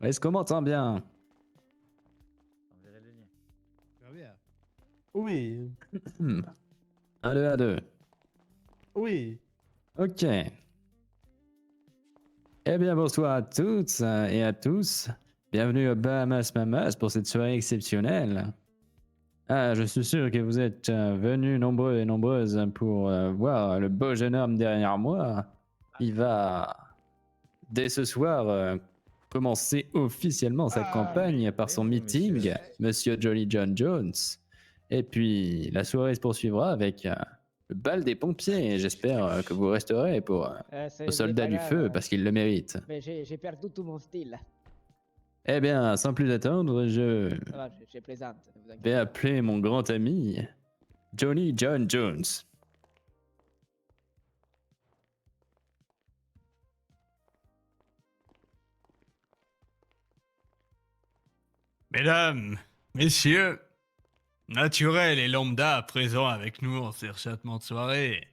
Est-ce qu'on m'entend bien? Enverrai le lien. Très bien. Oui. 1, 2, 1, 2. Oui. Ok. Eh bien, bonsoir à toutes et à tous. Bienvenue au Bahamas Mamas pour cette soirée exceptionnelle. Ah, je suis sûr que vous êtes venus nombreux et nombreuses pour voir le beau jeune homme derrière moi. Il va, dès ce soir, commencer officiellement sa campagne par son oui, meeting, monsieur. Monsieur Jolly John Jones. Et puis, la soirée se poursuivra avec le bal des pompiers. J'espère que vous resterez pour aux C'est soldats pas du feu grave, parce qu'ils le méritent. mais j'ai perdu tout mon style. Eh bien, sans plus attendre, je Ça va, je plaisante, ne vous vais inquiétez pas. appeler mon grand ami, Johnny John Jones. Mesdames, messieurs, naturel et lambda présents avec nous en ce châtement de soirée.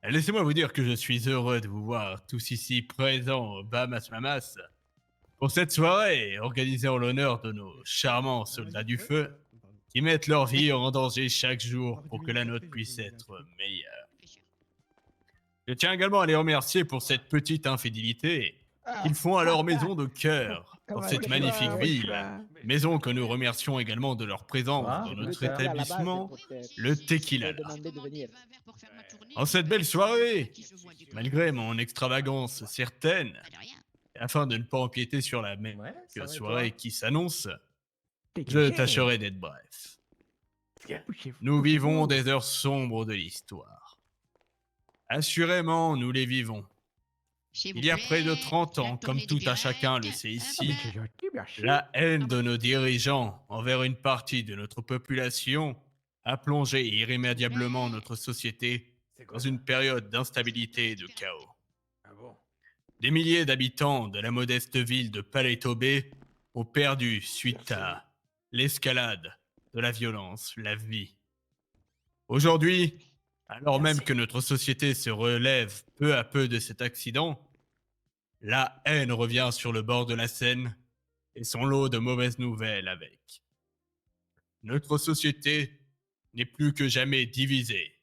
Laissez-moi vous dire que je suis heureux de vous voir tous ici présents au Bahamas Mamas pour cette soirée organisée en l'honneur de nos charmants soldats du feu qui mettent leur vie en danger chaque jour pour que la nôtre puisse être meilleure. Je tiens également à les remercier pour cette petite infidélité qu'ils font à leur maison de cœur dans cette magnifique ville. Maison que nous remercions également de leur présence Quoi? dans J'ai voulu notre te dire à la base, établissement, pour te- le Tequila. te demander de venir. En cette belle soirée, malgré mon extravagance certaine, et afin de ne pas empiéter sur la même Ouais, ça va et soirée toi? qui s'annonce, je tâcherai d'être bref. Nous vivons des heures sombres de l'histoire. Assurément, nous les vivons. Il y a près de 30 ans, comme tout un chacun le sait ici, la haine de nos dirigeants envers une partie de notre population a plongé irrémédiablement notre société dans une période d'instabilité et de chaos. Des milliers d'habitants de la modeste ville de Paleto Bay ont perdu, suite à l'escalade de la violence, la vie. Aujourd'hui, alors même que notre société se relève peu à peu de cet accident, la haine revient sur le bord de la Seine et son lot de mauvaises nouvelles avec. Notre société n'est plus que jamais divisée.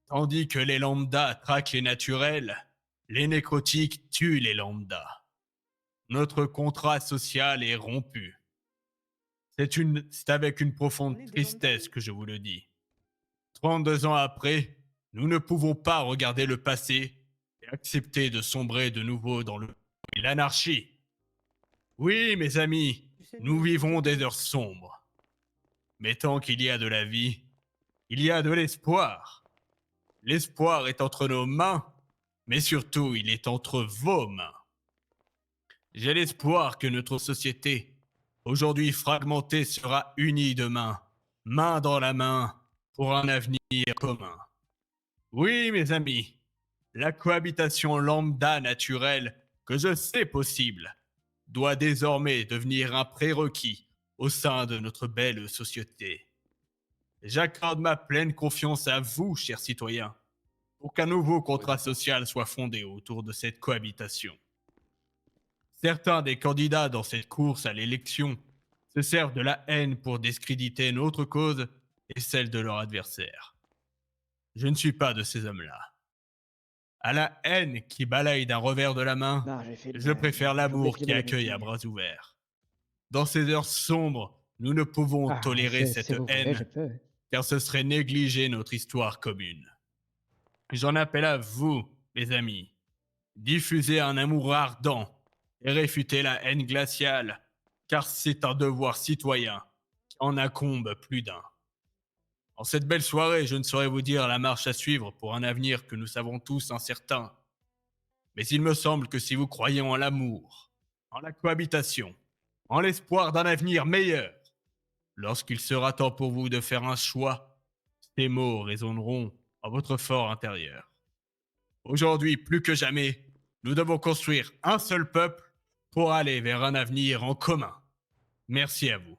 Tandis que les lambdas traquent les naturels, les nécrotiques tuent les lambdas. Notre contrat social est rompu. C'est avec une profonde tristesse que je vous le dis. 32 ans après, nous ne pouvons pas regarder le passé et accepter de sombrer de nouveau dans l'anarchie. Oui, mes amis, nous vivons des heures sombres. Mais tant qu'il y a de la vie, il y a de l'espoir. L'espoir est entre nos mains, mais surtout il est entre vos mains. J'ai l'espoir que notre société, aujourd'hui fragmentée, sera unie demain, main dans la main, pour un avenir commun. Oui, mes amis, la cohabitation lambda naturelle, que je sais possible, doit désormais devenir un prérequis au sein de notre belle société. J'accorde ma pleine confiance à vous, chers citoyens, pour qu'un nouveau contrat social soit fondé autour de cette cohabitation. Certains des candidats dans cette course à l'élection se servent de la haine pour discréditer notre cause et celle de leur adversaire. Je ne suis pas de ces hommes-là. À la haine qui balaye d'un revers de la main, Non, j'ai fait je préfère j'ai oublié l'amour de qui filmer le accueille à meeting. bras ouverts. Dans ces heures sombres, nous ne pouvons Ah, tolérer si cette vous voulez, je haine, peux. car ce serait négliger notre histoire commune. J'en appelle à vous, mes amis. Diffusez un amour ardent et réfutez la haine glaciale, car c'est un devoir citoyen qui en incombe plus d'un. En cette belle soirée, je ne saurais vous dire la marche à suivre pour un avenir que nous savons tous incertain. Mais il me semble que si vous croyez en l'amour, en la cohabitation, en l'espoir d'un avenir meilleur, lorsqu'il sera temps pour vous de faire un choix, ces mots résonneront en votre fort intérieur. Aujourd'hui, plus que jamais, nous devons construire un seul peuple pour aller vers un avenir en commun. Merci à vous.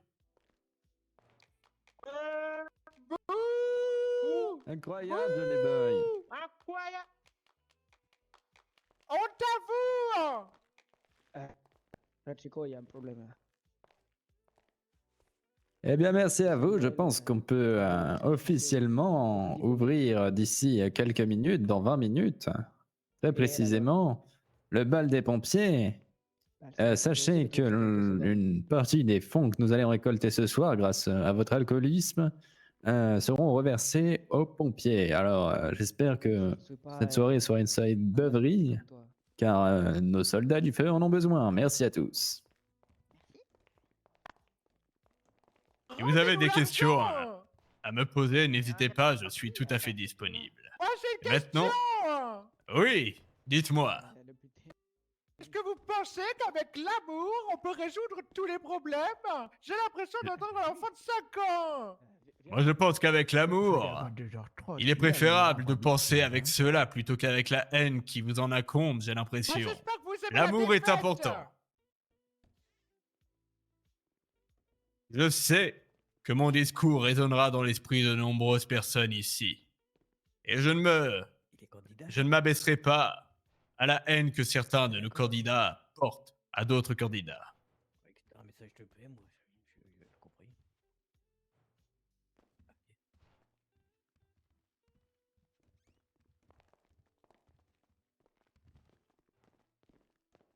Incroyable, Johnny Boy. Incroyable. On t'avoue. Là, Chico, il y a un problème. Eh bien, merci à vous. Je pense qu'on peut officiellement ouvrir d'ici quelques minutes, dans 20 minutes. Très précisément, le bal des pompiers. Sachez que une partie des fonds que nous allons récolter ce soir, grâce à votre alcoolisme, seront reversés aux pompiers. Alors, j'espère que cette soirée sera une soirée de beuverie, car nos soldats du feu en ont besoin. Merci à tous. Si vous avez des questions à me poser, n'hésitez pas, je suis tout à fait disponible. Moi j'ai une Maintenant, question. oui, dites-moi. Est-ce que vous pensez qu'avec l'amour, on peut résoudre tous les problèmes? J'ai l'impression d'entendre un enfant de 5 ans. Moi, je pense qu'avec l'amour, il est préférable de penser avec cela plutôt qu'avec la haine qui vous en incombe, j'ai Moi, l'impression. j'espère que vous aimez L'amour la est défaite. important. Je sais que mon discours résonnera dans l'esprit de nombreuses personnes ici. Et je ne m'abaisserai pas à la haine que certains de nos candidats portent à d'autres candidats. Un message de paix, moi.